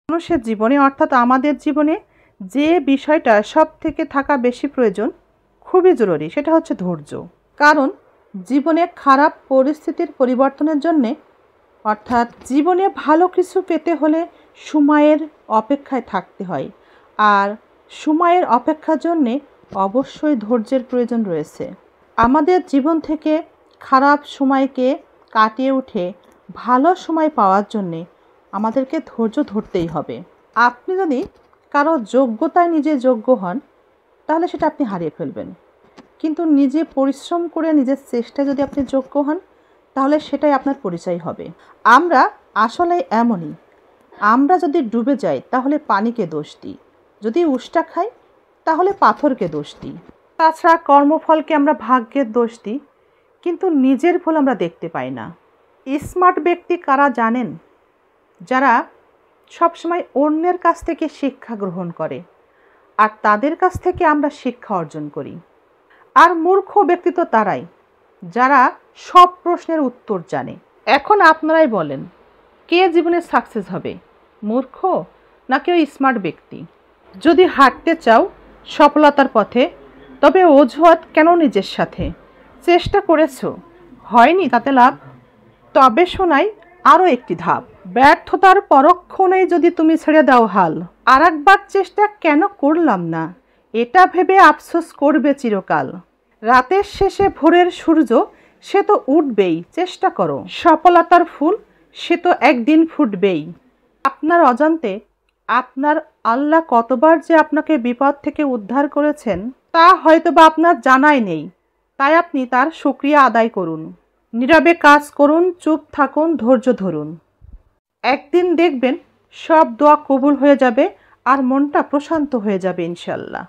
মানুষের জীবনে অর্থাৎ আমাদের জীবনে যে বিষয়টা সব থেকে থাকা বেশি প্রয়োজন, খুবই জরুরি, সেটা হচ্ছে ধৈর্য। কারণ জীবনে খারাপ পরিস্থিতির পরিবর্তনের জন্যে অর্থাৎ জীবনে ভালো কিছু পেতে হলে সময়ের অপেক্ষায় থাকতে হয়। আর সময়ের অপেক্ষার জন্যে অবশ্যই ধৈর্যের প্রয়োজন রয়েছে। আমাদের জীবন থেকে খারাপ সময়কে কাটিয়ে উঠে ভালো সময় পাওয়ার জন্যে আমাদেরকে ধৈর্য ধরতেই হবে। আপনি যদি কারো যোগ্যতায় নিজে যোগ্য হন, তাহলে সেটা আপনি হারিয়ে ফেলবেন। কিন্তু নিজে পরিশ্রম করে নিজের চেষ্টায় যদি আপনি যোগ্য হন, তাহলে সেটাই আপনার পরিচয় হবে। আমরা আসলে এমনই, আমরা যদি ডুবে যাই তাহলে পানিকে দোষ দিই, যদি উষ্টা খাই তাহলে পাথরকে দোষ দিই। তাছাড়া কর্মফলকে আমরা ভাগ্যের দোষ দিই, কিন্তু নিজের ফল আমরা দেখতে পাই না। স্মার্ট ব্যক্তি কারা জানেন? যারা সবসময় অন্যের কাছ থেকে শিক্ষা গ্রহণ করে আর তাদের কাছ থেকে আমরা শিক্ষা অর্জন করি। আর মূর্খ ব্যক্তি তো তারাই যারা সব প্রশ্নের উত্তর জানে। এখন আপনারাই বলেন, কে জীবনে সাকসেস হবে, মূর্খ না কেউ স্মার্ট ব্যক্তি? যদি হাঁটতে চাও সফলতার পথে, তবে অজুহাত কেন নিজের সাথে? চেষ্টা করেছো, হয়নি, তাতে লাভ? তবে শোনাই আরও একটি ধাপ। ব্যর্থতার পরক্ষণেই যদি তুমি ছেড়ে দাও হাল, আর একবার চেষ্টা কেন করলাম না, এটা ভেবে আফসোস করবে চিরকাল। রাতের শেষে ভোরের সূর্য সে তো উঠবেই, চেষ্টা করো। সফলতার ফুল সে তো একদিন ফুটবেই। আপনার অজান্তে আপনার আল্লাহ কতবার যে আপনাকে বিপদ থেকে উদ্ধার করেছেন তা হয়তোবা আপনার জানাই নেই, তাই আপনি তার শুকরিয়া আদায় করুন। নীরবে কাজ করুন, চুপ থাকুন, ধৈর্য ধরুন। একদিন দেখবেন সব দোয়া কবুল হয়ে যাবে আর মনটা প্রশান্ত হয়ে যাবে ইনশাল্লাহ।